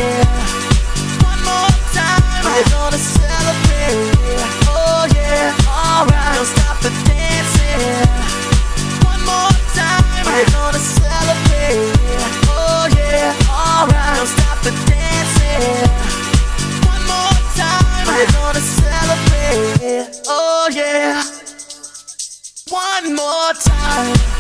yeah. One more time, we're gonna celebrate. Oh yeah, alright, don't stop the dancing. One more time, we're gonna celebrate. Oh yeah, alright, don't stop the dancing. One more time, we're gonna celebrate. Oh yeah, one more time.